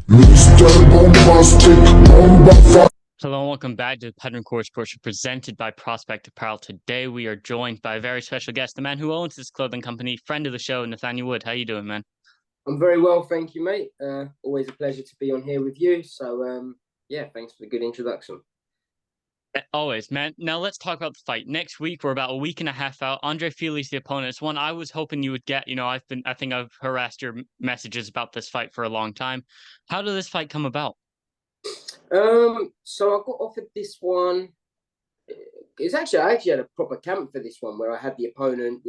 Mr. Bombastic, Bomba. Hello and welcome back to the Pattern Course presented by Prospect Apparel. Today we are joined by a very special guest, the man who owns this clothing company, friend of the show, Nathaniel Wood. How you doing, man? I'm very well, thank you, mate. Always a pleasure to be on here with you. So, yeah, thanks for the good introduction. Always, man. Now let's talk about the fight. Next week, we're about a week and a half out. Andre Fili's the opponent. It's one I was hoping you would get. I think I've harassed your messages about this fight for a long time. How did this fight come about? So I got offered this one. I actually had a proper camp for this one where I had the opponent,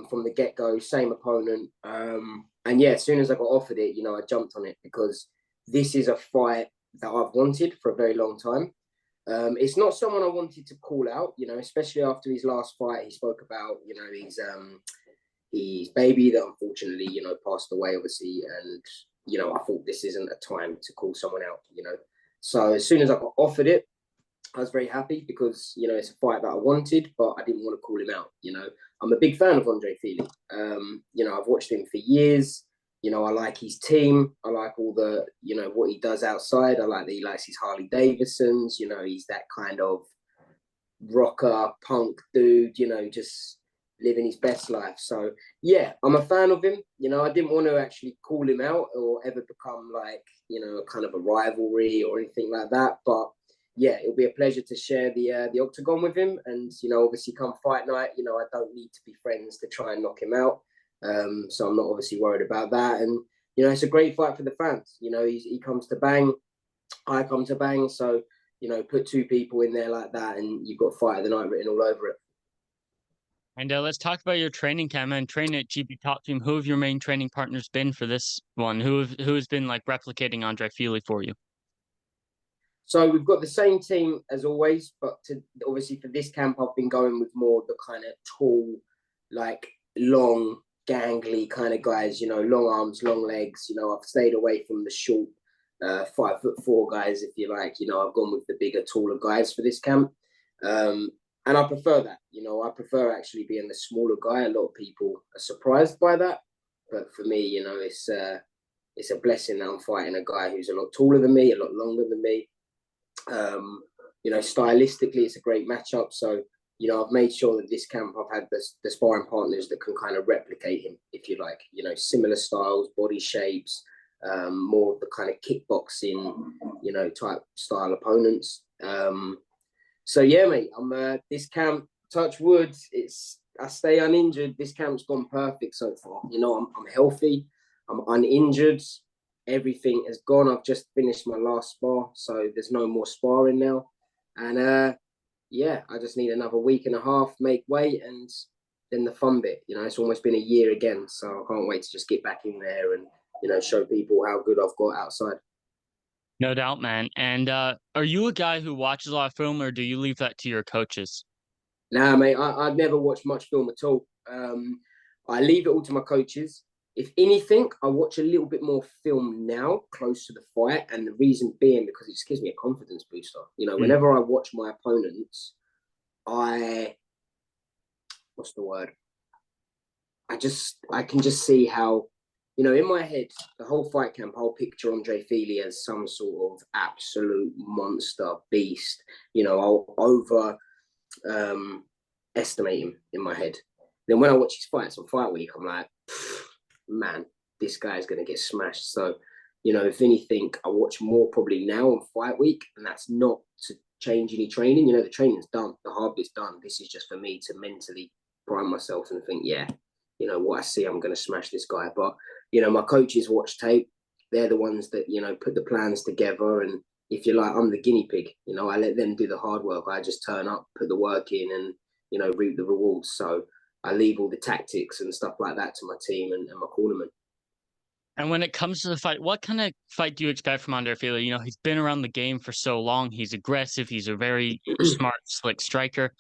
from the get-go, same opponent. And yeah, as soon as I got offered it, I jumped on it because this is a fight that I've wanted for a very long time. It's not someone I wanted to call out, especially after his last fight. He spoke about, his baby that unfortunately, passed away, obviously. And, I thought this isn't a time to call someone out. So as soon as I got offered it, I was very happy because, it's a fight that I wanted, but I didn't want to call him out. I'm a big fan of Andre Fili. I've watched him for years. I like his team. I like all the, what he does outside. I like that he likes his Harley Davidsons. He's that kind of rocker, punk dude, just living his best life. So, yeah, I'm a fan of him. I didn't want to actually call him out or ever become like, kind of a rivalry or anything like that. But yeah, it'll be a pleasure to share the octagon with him. And, obviously come fight night, I don't need to be friends to try and knock him out. So I'm not obviously worried about that. And, it's a great fight for the fans. He comes to bang, I come to bang. So, put two people in there like that and you've got fight of the night written all over it. And let's talk about your training camp and training at GB Top Team. Who have your main training partners been for this one? Who has been like replicating Andre Fili for you? So we've got the same team as always, but obviously for this camp, I've been going with more the kind of tall, like long, gangly kind of guys. Long arms, long legs. I've stayed away from the short, 5'4" guys, if you like. I've gone with the bigger, taller guys for this camp. And I prefer that. I prefer actually being the smaller guy. A lot of people are surprised by that, but for me, it's a blessing that I'm fighting a guy who's a lot taller than me, a lot longer than me. Stylistically, it's a great matchup. So, I've made sure that this camp I've had the sparring partners that can kind of replicate him, if you like. Similar styles, body shapes, more of the kind of kickboxing, type style opponents. So yeah, mate, I'm this camp, touch wood, I stay uninjured. This camp's gone perfect so far. I'm healthy, I'm uninjured, everything is gone. I've just finished my last spar, so there's no more sparring now. And yeah, I just need another week and a half, make weight, and then the fun bit. It's almost been a year again, so I can't wait to just get back in there and show people how good I've got outside. No doubt, man. And are you a guy who watches a lot of film, or do you leave that to your coaches? Nah, mate, I've never watched much film at all. I leave it all to my coaches. If anything, I watch a little bit more film now, close to the fight, and the reason being because it just gives me a confidence booster. Whenever I watch my opponents, what's the word? I can just see how, in my head, the whole fight camp, I'll picture Andre Fili as some sort of absolute monster beast. I'll over estimate him in my head. Then when I watch his fights on fight week, I'm like, man, this guy's going to get smashed. So, if anything, I watch more probably now on fight week, and that's not to change any training. The training's done, the hard bit's done. This is just for me to mentally prime myself and think, yeah, what I see, I'm going to smash this guy. But, my coaches watch tape. They're the ones that, put the plans together. And if you like, I'm the guinea pig. I let them do the hard work. I just turn up, put the work in and, reap the rewards. So I leave all the tactics and stuff like that to my team and my cornermen. And when it comes to the fight, what kind of fight do you expect from Andre Fili? He's been around the game for so long. He's aggressive. He's a very smart, slick striker.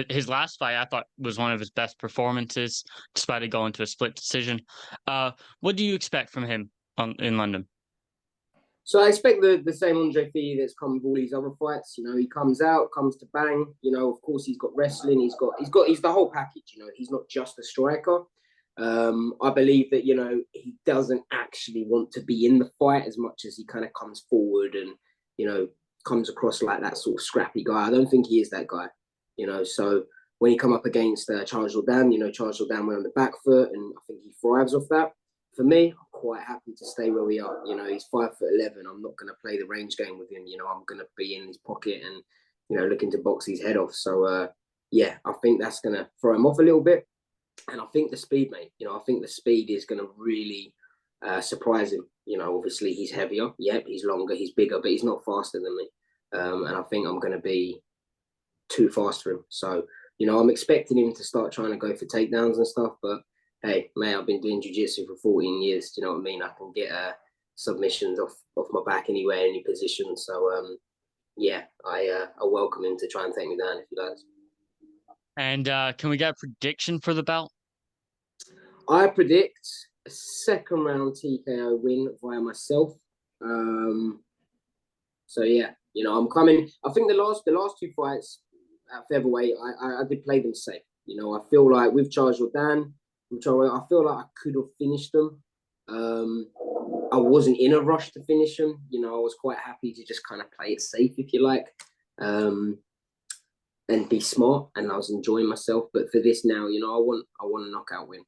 His last fight I thought was one of his best performances, despite it going to a split decision. What do you expect from him in London? So I expect the same Andre Fili that's come with all these other fights. He comes out, comes to bang. Of course he's got wrestling. He's the whole package. He's not just a striker. I believe that, you know, he doesn't actually want to be in the fight as much as he kind of comes forward and, you know, comes across like that sort of scrappy guy. I don't think he is that guy, you know. So when he come up against Charles Jourdain, you know, Charles Jourdain went on the back foot, and I think he thrives off that. For me, I'm quite happy to stay where we are. You know, he's 5'11". I'm not going to play the range game with him. You know, I'm going to be in his pocket and, you know, looking to box his head off. So, yeah, I think that's going to throw him off a little bit. And I think the speed, mate, you know, I think the speed is going to really surprise him. You know, obviously he's heavier. Yep, he's longer, he's bigger, but he's not faster than me. And I think I'm going to be too fast for him. So, you know, I'm expecting him to start trying to go for takedowns and stuff. But, hey, mate, I've been doing jiu-jitsu for 14 years. Do you know what I mean? I can get submissions off my back anywhere, any position. So, yeah, I welcome him to try and take me down if he likes. And can we get a prediction for the bout? I predict a second round TKO win via myself. So yeah, you know, I'm coming. I think the last two fights at featherweight, I did play them safe. You know, I feel like with Charles Jourdain, I feel like I could have finished them. I wasn't in a rush to finish them. You know, I was quite happy to just kind of play it safe, if you like, and be smart. And I was enjoying myself. But for this now, you know, I want a knockout win.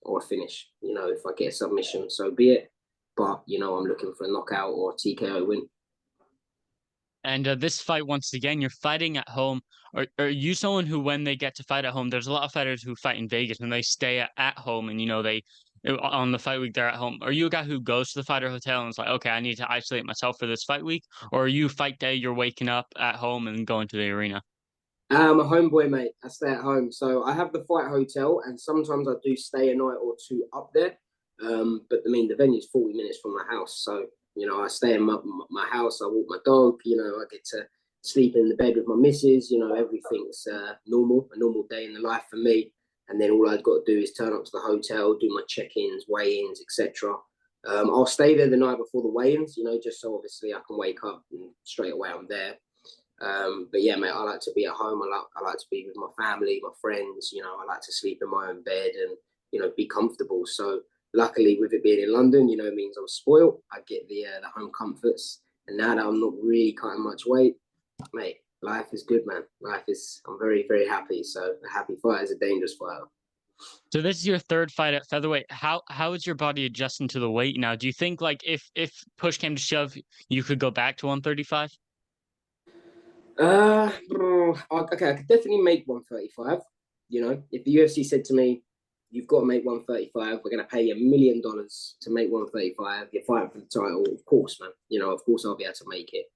Or a finish. You know, if I get a submission, so be it. But, you know, I'm looking for a knockout or a TKO win. And this fight, once again, you're fighting at home. Are you someone who, when they get to fight at home, there's a lot of fighters who fight in Vegas and they stay at home and, you know, they on the fight week, they're at home. Are you a guy who goes to the fighter hotel and is like, okay, I need to isolate myself for this fight week? Or are you fight day, you're waking up at home and going to the arena? I'm a homeboy, mate. I stay at home. So I have the fight hotel, and sometimes I do stay a night or two up there. But I mean, the venue's 40 minutes from my house. So, you know, I stay in my house. I walk my dog. You know, I get to sleep in the bed with my missus. You know, everything's a normal day in the life for me. And then all I've got to do is turn up to the hotel, do my check-ins, weigh-ins, etc. I'll stay there the night before the weigh-ins, you know, just so obviously I can wake up and straight away I'm there. But yeah, mate, I like to be at home. I like to be with my family, my friends. You know, I like to sleep in my own bed and, you know, be comfortable. So luckily, with it being in London, you know, it means I'm spoiled. I get the home comforts, and now that I'm not really cutting much weight, mate, life is good, man. I'm very, very happy. So a happy fighter is a dangerous fighter. So this is your third fight at featherweight. How is your body adjusting to the weight now? Do you think, like, if push came to shove, you could go back to 135? Okay, I could definitely make 135. You know, if the UFC said to me, "You've got to make 135. We're going to pay you $1 million to make 135. You're fighting for the title." Of course, man. You know, of course I'll be able to make it.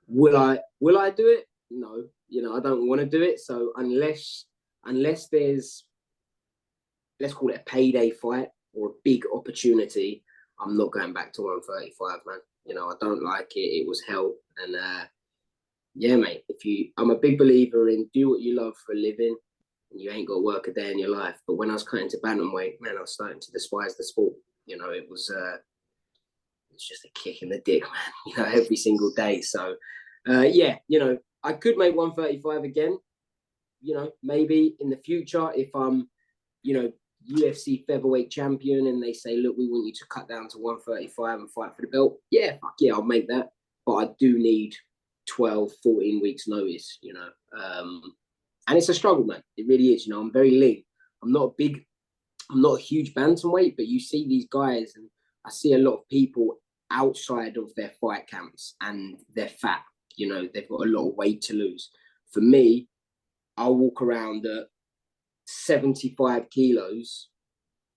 Will I do it? No. You know, I don't want to do it. So unless there's, let's call it a payday fight or a big opportunity, I'm not going back to 135, man. You know, I don't like it. It was hell. And yeah, mate, I'm a big believer in do what you love for a living, and you ain't got to work a day in your life. But when I was cutting to bantamweight, man, I was starting to despise the sport. You know, it's just a kick in the dick, man. You know, every single day. So, yeah, you know, I could make 135 again. You know, maybe in the future if I'm, you know, UFC featherweight champion and they say, look, we want you to cut down to 135 and fight for the belt. Yeah, fuck yeah, I'll make that. But I do need 12, 14 weeks notice, you know. And it's a struggle, man. It really is. You know, I'm very lean. I'm not a huge bantamweight, but you see these guys, and I see a lot of people outside of their fight camps and they're fat. You know, they've got a lot of weight to lose. For me, I'll walk around at 75 kilos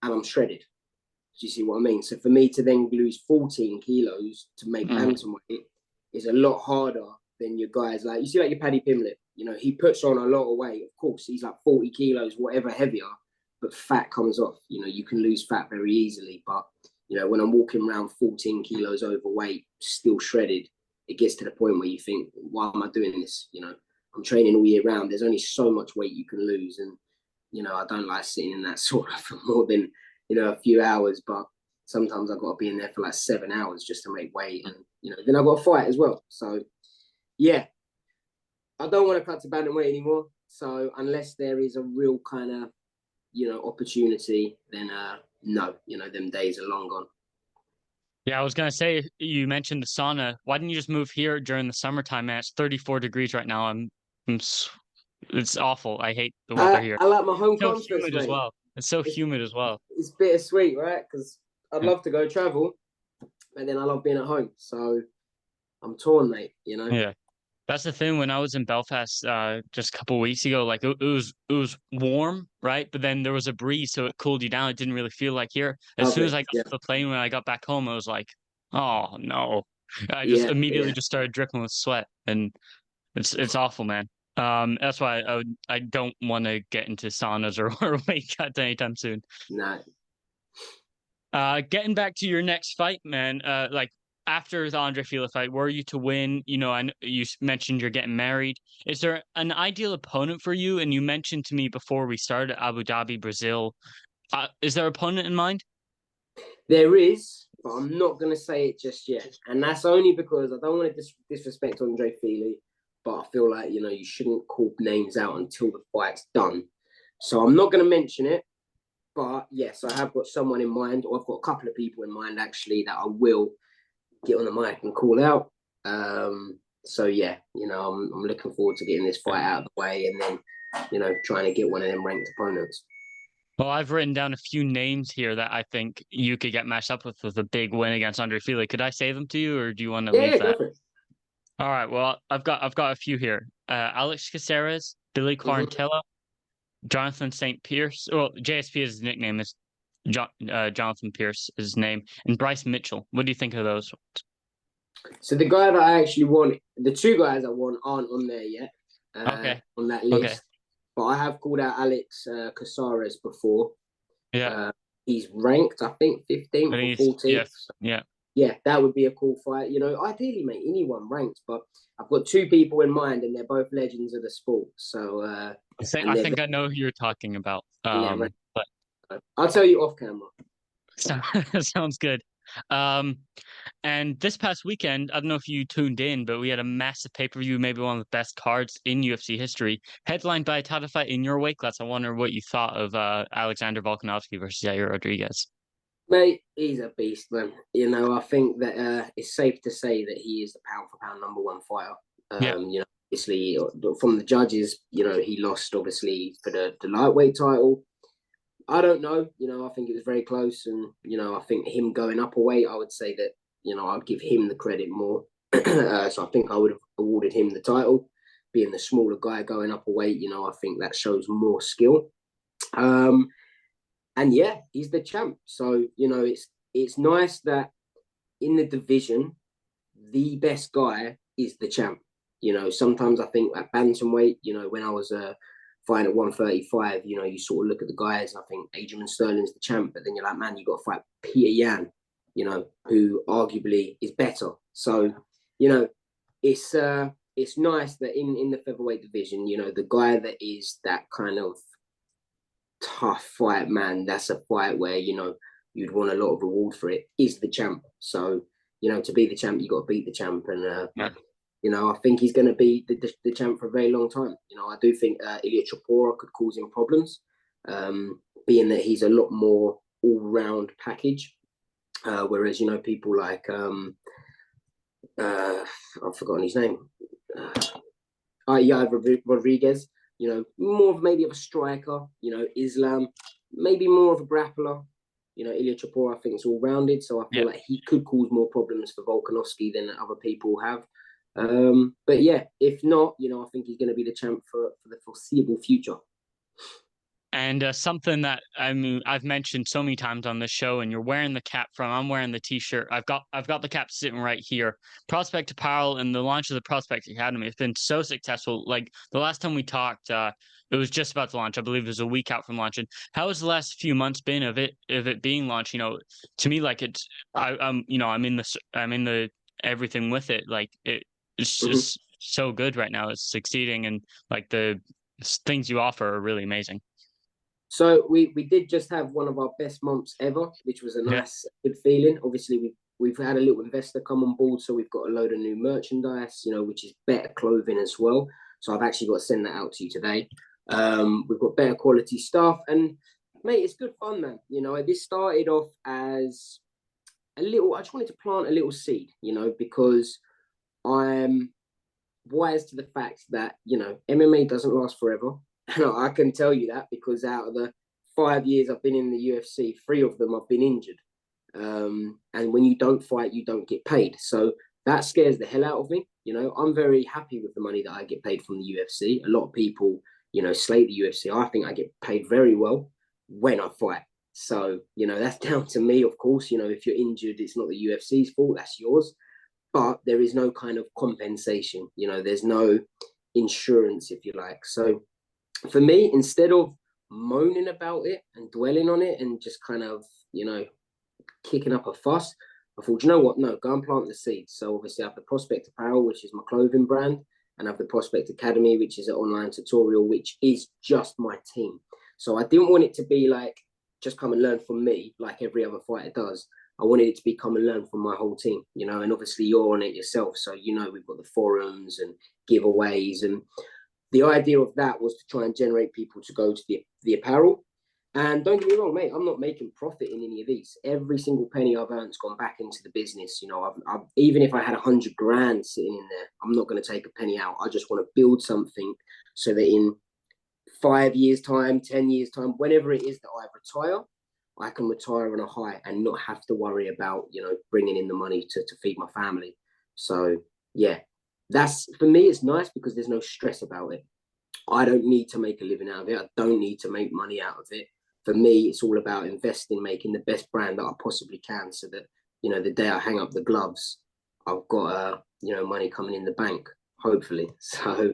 and I'm shredded. Do you see what I mean? So for me to then lose 14 kilos to make bantamweight is a lot harder than your guys. Like, you see, like your Paddy Pimblett, you know, he puts on a lot of weight. Of course, he's like 40 kilos, whatever heavier, but fat comes off. You know, you can lose fat very easily. But, you know, when I'm walking around 14 kilos overweight, still shredded, it gets to the point where you think, why am I doing this? You know, I'm training all year round. There's only so much weight you can lose. And, you know, I don't like sitting in that sort of for more than, you know, a few hours, but sometimes I've got to be in there for like 7 hours just to make weight. And, you know, then I've got to fight as well. So, yeah, I don't want to cut to bantamweight anymore. So unless there is a real kind of opportunity, then no, them days are long gone. Yeah, I was gonna say, you mentioned the sauna. Why didn't you just move here during the summertime, man? It's 34 degrees right now. It's awful. I hate the weather here. I like my home So comforts, humid as mate. well. It's so humid as well. It's bittersweet, right? Because I'd Yeah. love to go travel, and then I love being at home. So I'm torn, mate. Yeah. That's the thing. When I was in Belfast just a couple of weeks ago, like it was warm, right? But then there was a breeze, so it cooled you down. It didn't really feel like here. As soon as Lovely. I got Yeah, to the plane, when I got back home, I was like, oh no. I just yeah, immediately yeah. just started dripping with sweat, and it's awful, man. That's why I don't want to get into saunas or weight cuts anytime soon. No. Getting back to your next fight, man. Like after the Andre Fili fight, were you to win? You mentioned you're getting married. Is there an ideal opponent for you? And you mentioned to me before we started Abu Dhabi, Brazil. Is there an opponent in mind? There is, but I'm not going to say it just yet. And that's only because I don't want to disrespect Andre Fili, but I feel like, you shouldn't call names out until the fight's done. So I'm not going to mention it. But yes, I have got someone in mind, or I've got a couple of people in mind, actually, that I will get on the mic and call out. So yeah, I'm looking forward to getting this fight out of the way, and then, trying to get one of them ranked opponents. Well, I've written down a few names here that I think you could get matched up with a big win against Andre Fili. Could I say them to you, or do you want to leave Yeah, that? go for it. All right. Well, I've got a few here. Alex Caceres, Billy Mm-hmm. Quarantella, Jonathan St. Pierce. Well, JSP is his nickname. Is Jonathan Pierce is his name, and Bryce Mitchell. What do you think of those? So the guy that I actually want, the two guys I want aren't on there yet, Okay. on that Okay. list. But I have called out Alex Caceres before. Yeah. He's ranked, I think, 15th or 14th. Yes. Yeah. Yeah, that would be a cool fight. Ideally, mate, anyone ranked, but I've got two people in mind, and they're both legends of the sport. So, I think I know who you're talking about. But I'll tell you off camera. sounds good. And this past weekend, I don't know if you tuned in, but we had a massive pay-per-view, maybe one of the best cards in UFC history, headlined by a title fight in your weight class. I wonder what you thought of Alexander Volkanovski versus Yair Rodriguez. Mate, he's a beast, man. I think that it's safe to say that he is the pound-for-pound number one fighter. Yeah. Obviously, from the judges, he lost, obviously, for the lightweight title. I don't know. I think it was very close. And, I think him going up a weight, I would say that, I'd give him the credit more. So I think I would have awarded him the title. Being the smaller guy going up a weight, I think that shows more skill. And yeah, he's the champ. So, it's nice that in the division, the best guy is the champ. Sometimes I think at bantamweight, when I was fighting at 135, you sort of look at the guys and I think Adrian Sterling's the champ, but then you're like, man, you got to fight Peter Yan, who arguably is better. So, it's nice that in the featherweight division, the guy that is that kind of tough fight, man, that's a fight where, you'd want a lot of reward for it, is the champ. So, to be the champ, you got to beat the champ. And, I think he's going to be the champ for a very long time. I do think Ilya Chapora could cause him problems, being that he's a lot more all-round package. Whereas, people like, I've forgotten his name, Rodriguez, more of maybe of a striker, Islam, maybe more of a grappler. Ilya Chapora, I think, is all-rounded, so I feel like he could cause more problems for Volkanovski than other people have. But yeah, if not, I think he's going to be the champ for the foreseeable future. And something that I've mentioned so many times on this show, and you're wearing the cap from. I'm wearing the T-shirt. I've got the cap sitting right here. Prospect Apparel and the launch of the Prospect Academy has been so successful. Like the last time we talked, it was just about to launch. I believe it was a week out from launching. How has the last few months been of it being launched? To me, like I'm in the everything with it. Like it's just so good right now. It's succeeding, and like the things you offer are really amazing. So we did just have one of our best months ever, which was a nice, good feeling. Obviously, we've had a little investor come on board, so we've got a load of new merchandise, which is better clothing as well. So I've actually got to send that out to you today. We've got better quality stuff, and Mate, it's good fun, man. This started off as a little. I just wanted to plant a little seed, because I'm wise to the fact that MMA doesn't last forever, and I can tell you that because out of the 5 years I've been in the UFC, 3 of them I've been injured. And when you don't fight, you don't get paid. So that scares the hell out of me. I'm very happy with the money that I get paid from the UFC. A lot of people, slate the UFC. I think I get paid very well when I fight. So, that's down to me, of course. If you're injured, it's not the UFC's fault, that's yours. But there is no kind of compensation. There's no insurance, if you like. So for me, instead of moaning about it and dwelling on it and just kind of, kicking up a fuss, I thought, you know what? No, go and plant the seeds. So obviously I have the Prospect Apparel, which is my clothing brand, and I have the Prospect Academy, which is an online tutorial, which is just my team. So I didn't want it to be like, just come and learn from me like every other fighter does. I wanted it to be come and learn from my whole team, and obviously you're on it yourself. So, we've got the forums and giveaways. And the idea of that was to try and generate people to go to the apparel. And don't get me wrong, mate, I'm not making profit in any of these. Every single penny I've earned's gone back into the business. I've even if I had 100 grand sitting in there, I'm not going to take a penny out. I just want to build something so that in 5 years' time, 10 years' time, whenever it is that I retire, I can retire on a high and not have to worry about, bringing in the money to feed my family. So, yeah, that's for me, it's nice because there's no stress about it. I don't need to make a living out of it. I don't need to make money out of it. For me, it's all about investing, making the best brand that I possibly can so that, the day I hang up the gloves, I've got, money coming in the bank, hopefully. So,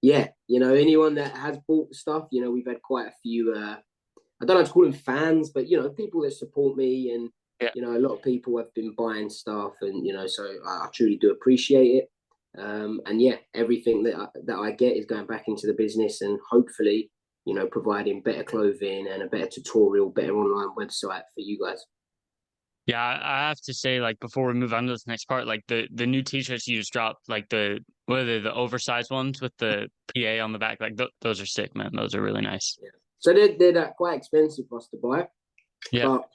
yeah, anyone that has bought stuff, we've had quite a few, I don't know how to call them fans, but, people that support me and, a lot of people have been buying stuff and, so I truly do appreciate it. And yeah, everything that I get is going back into the business and hopefully, providing better clothing and a better tutorial, better online website for you guys. Yeah, I have to say, like, before we move on to this next part, like the new t-shirts you just dropped, like what are they, the oversized ones with the PA on the back, like those are sick, man. Those are really nice. Yeah. So they're quite expensive for us to buy, Yeah. but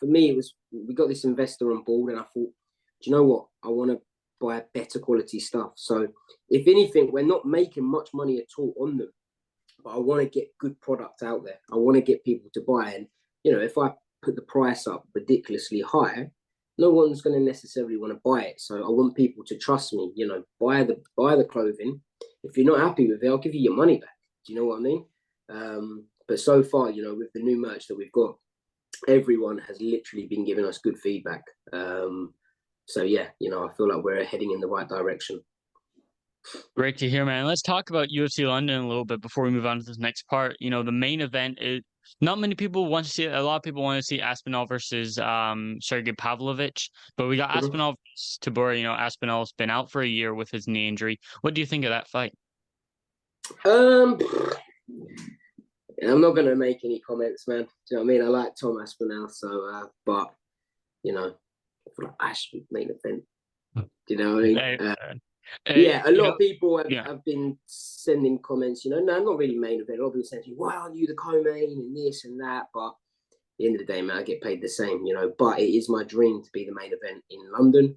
for me, we got this investor on board, and I thought, do you know what? I want to buy better quality stuff. So if anything, we're not making much money at all on them, but I want to get good product out there. I want to get people to buy. And, if I put the price up ridiculously high, no one's going to necessarily want to buy it. So I want people to trust me, buy the clothing. If you're not happy with it, I'll give you your money back. Do you know what I mean? But so far, with the new merch that we've got, everyone has literally been giving us good feedback. So yeah, I feel like we're heading in the right direction. Great to hear, man. Let's talk about UFC London a little bit before we move on to this next part. The main event is not many people want to see it. A lot of people want to see Aspinall versus Sergey Pavlovich, but we got Aspinall versus Tabora. Aspinall's been out for a year with his knee injury. What do you think of that fight? I'm not gonna make any comments, man. Do you know what I mean? I like Tom Aspinall, so but I feel like I should main event. Do you know what I mean? Yeah, a lot of people have been sending comments, no, not really main event. A lot of people saying, why aren't you the co-main and this and that? But at the end of the day, man, I get paid the same, But it is my dream to be the main event in London,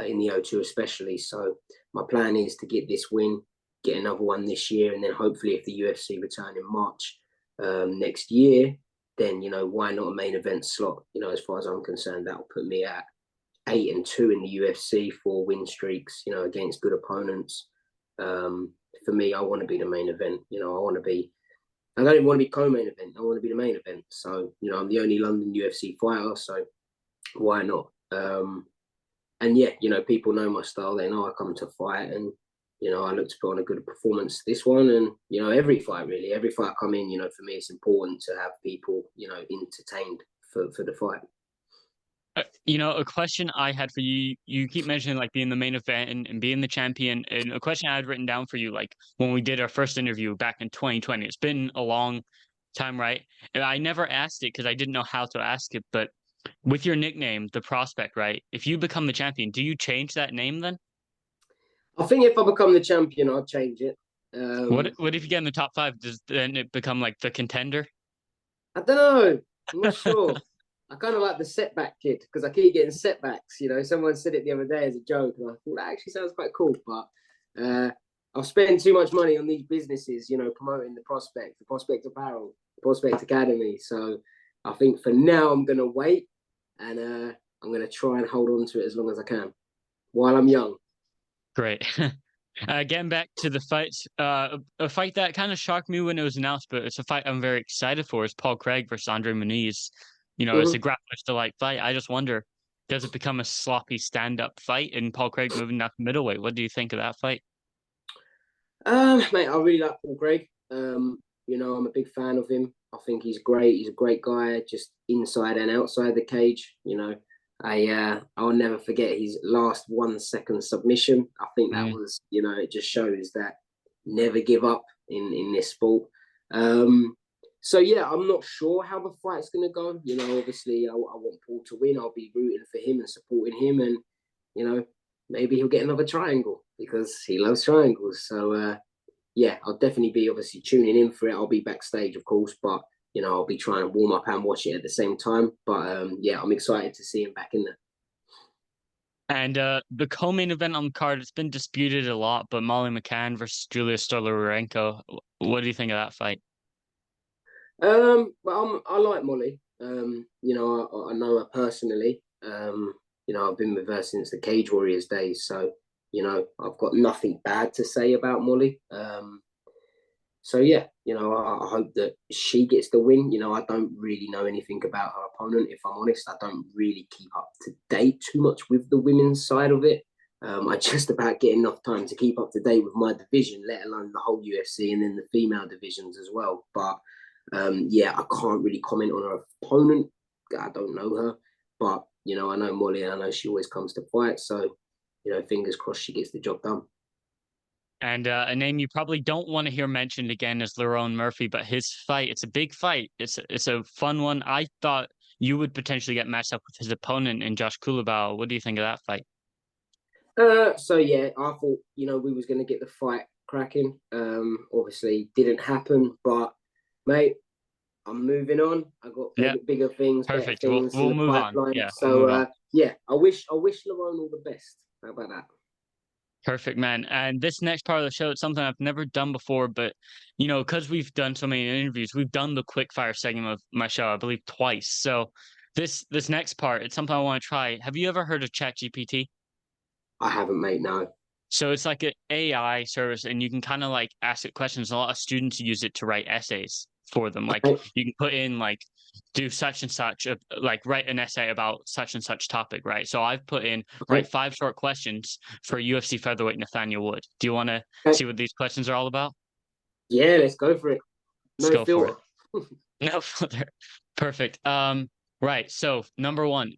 in the O2 especially. So my plan is to get this win, get another one this year, and then hopefully if the UFC return in March next year, then, why not a main event slot? As far as I'm concerned, that'll put me at 8-2 in the UFC, 4 win streaks, against good opponents. For me, I want to be the main event. I don't even want to be co-main event. I want to be the main event. So, I'm the only London UFC fighter, so why not? And yeah, people know my style. They know I come to fight, and I look to put on a good performance this one, and every fight really. Every fight I come in, for me, it's important to have people, entertained for the fight. A question I had for you, you keep mentioning like being the main event and being the champion. And a question I had written down for you, like when we did our first interview back in 2020, it's been a long time, right? And I never asked it because I didn't know how to ask it. But with your nickname, the Prospect, right? If you become the champion, do you change that name then? I think if I become the champion, I'll change it. What if you get in the top 5? Does then it become like the contender? I don't know. I'm not sure. I kind of like the setback kid because I keep getting setbacks. You know, someone said it the other day as a joke, and I thought that actually sounds quite cool. But I've spent too much money on these businesses, you know, promoting the Prospect Apparel, the Prospect Academy. So I think for now I'm going to wait, and I'm going to try and hold on to it as long as I can while I'm young. Great. Getting back to the fights, a fight that kind of shocked me when it was announced, but it's a fight I'm very excited for. Is Paul Craig versus Andre Muniz. You know, it's a grappler's delight fight. I just wonder, does it become a sloppy stand-up fight and Paul Craig moving up middleweight? What do you think of that fight? Mate, I really like Paul Craig. You know, I'm a big fan of him. I think he's great. He's a great guy, just inside and outside the cage. You know, I'll never forget his last 1 second submission. I think that was, you know, it just shows that never give up in this sport. So yeah, I'm not sure how the fight's gonna go. You know, obviously I want Paul to win. I'll be rooting for him and supporting him, and you know, maybe he'll get another triangle because he loves triangles. So yeah, I'll definitely be obviously tuning in for it. I'll be backstage, of course, but you know, I'll be trying to warm up and watch it at the same time. But yeah, I'm excited to see him back in there. And the co-main event on the card, it's been disputed a lot, but Molly McCann versus Julia Stolarenko. What do you think of that fight? Well, I like Molly. You know, I know her personally. You know, I've been with her since the Cage Warriors days, so you know, I've got nothing bad to say about Molly. So yeah, you know, I hope that she gets the win. You know, I don't really know anything about her opponent. If I'm honest, I don't really keep up to date too much with the women's side of it. I just about get enough time to keep up to date with my division, let alone the whole UFC and then the female divisions as well. But yeah, I can't really comment on her opponent. I don't know her, but you know, I know Molly, and I know she always comes to fight. So, you know, fingers crossed she gets the job done. And a name you probably don't want to hear mentioned again is Lerone Murphy, but his fight, it's a big fight. It's a fun one. I thought you would potentially get matched up with his opponent in Josh Kulabau. What do you think of that fight? So yeah, I thought, you know, we was gonna get the fight cracking. Obviously didn't happen, but mate, I'm moving on. I got Yeah, bigger things, better perfect. things in We'll the move on. pipeline. Yeah, we'll So move on. yeah, I wish Lerone all the best. How about that? Perfect, man. And this next part of the show, it's something I've never done before, but you know, because we've done so many interviews, we've done the quick fire segment of my show, I believe, twice. So this next part, it's something I want to try. Have you ever heard of ChatGPT? I haven't, mate. No. So it's like an AI service, and you can kind of like ask it questions. A lot of students use it to write essays for them. Like Okay. you can put in like do such and such, like write an essay about such and such topic, right? So I've put in write Okay. 5 short questions for UFC featherweight Nathaniel Wood. Do you want to Okay. see what these questions are all about? Yeah, let's go for it. Let's No go for it. filter. No filter. Perfect. Right. So number one,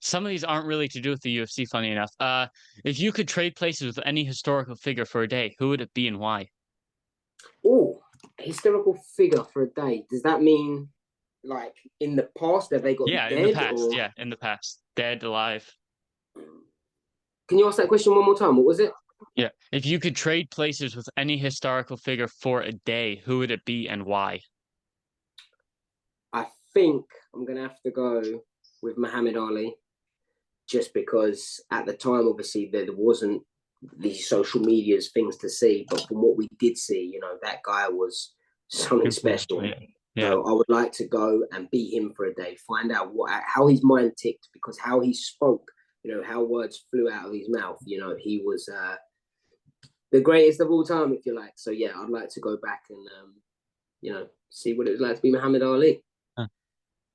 some of these aren't really to do with the UFC, funny enough. If you could trade places with any historical figure for a day, who would it be and why? Oh, historical figure for a day. Does that mean like in the past have they got to be Yeah, in the dead past. or Yeah, in the past. Dead, alive. can you ask that question one more time? What was it? Yeah. If you could trade places with any historical figure for a day, who would it be and why? I think I'm gonna have to go with Muhammad Ali, just because at the time, obviously, there wasn't these social medias things to see, but from what we did see, you know, that guy was something special. Yeah. Yeah. So I would like to go and be him for a day, find out how his mind ticked, because how he spoke, you know, how words flew out of his mouth, you know, he was the greatest of all time, if you like. So yeah, I'd like to go back and you know, see what it was like to be Muhammad Ali.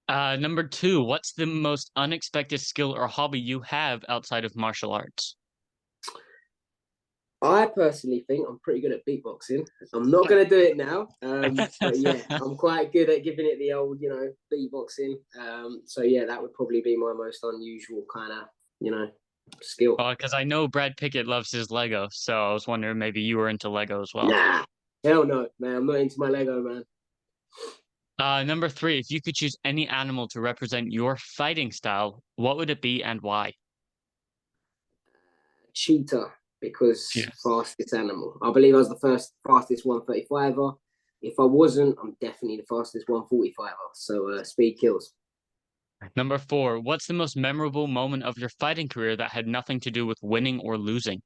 Number two, what's the most unexpected skill or hobby you have outside of martial arts? I personally think I'm pretty good at beatboxing. I'm not going to do it now, but yeah, I'm quite good at giving it the old, you know, beatboxing. So yeah, that would probably be my most unusual kind of, you know, skill. Because I know Brad Pickett loves his Lego, so I was wondering maybe you were into Lego as well. Nah, hell no, man. I'm not into my Lego, man. Number three, if you could choose any animal to represent your fighting style, what would it be and why? Cheetah. because Yes. fastest animal. I believe I was the fastest 135er. If I wasn't, I'm definitely the fastest 145er. So speed kills. Number 4, what's the most memorable moment of your fighting career that had nothing to do with winning or losing?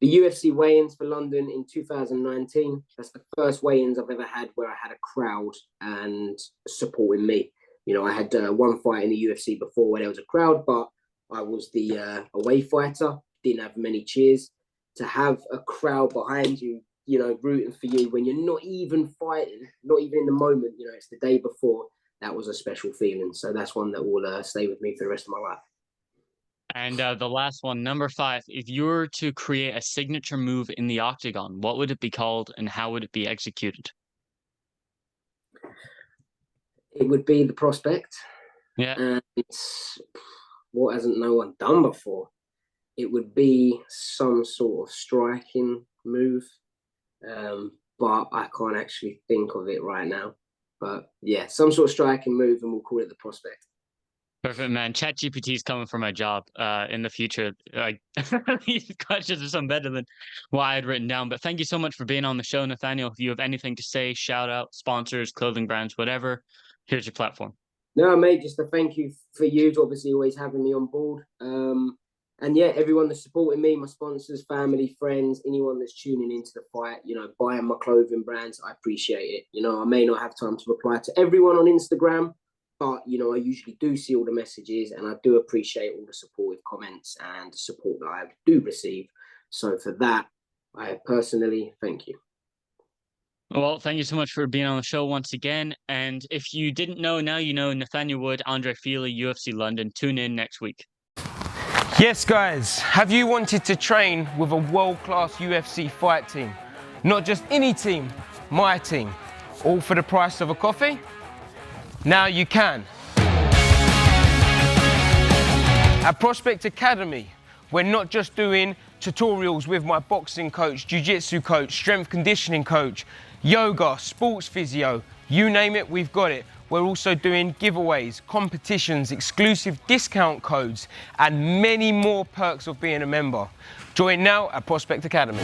The UFC weigh-ins for London in 2019. That's the first weigh-ins I've ever had where I had a crowd and supporting me. You know, I had one fight in the UFC before where there was a crowd, but I was the away fighter, didn't have many cheers. To have a crowd behind you, you know, rooting for you when you're not even fighting, not even in the moment, you know, it's the day before, that was a special feeling. So that's one that will stay with me for the rest of my life. And the last one, number 5, if you were to create a signature move in the octagon, what would it be called and how would it be executed? It would be the prospect. Yeah. And it's what hasn't no one done before? It would be some sort of striking move, but I can't actually think of it right now. But yeah, some sort of striking move, and we'll call it the prospect. Perfect, man. ChatGPT is coming for my job in the future. Like these questions are some better than what I had written down. But thank you so much for being on the show, Nathaniel. If you have anything to say, shout out, sponsors, clothing brands, whatever, here's your platform. No, mate, just a thank you for you to obviously always having me on board. And yeah, everyone that's supporting me, my sponsors, family, friends, anyone that's tuning into the fight, you know, buying my clothing brands, I appreciate it. You know, I may not have time to reply to everyone on Instagram, but, you know, I usually do see all the messages and I do appreciate all the supportive comments and support that I do receive. So for that, I personally thank you. Well, thank you so much for being on the show once again. And if you didn't know, now you know. Nathaniel Wood, Andre Fili, UFC London. Tune in next week. Yes, guys, have you wanted to train with a world-class UFC fight team? Not just any team, my team. All for the price of a coffee? Now you can. At Prospect Academy, we're not just doing tutorials with my boxing coach, jiu-jitsu coach, strength conditioning coach, yoga, sports physio, you name it, we've got it. We're also doing giveaways, competitions, exclusive discount codes, and many more perks of being a member. Join now at Prospect Academy.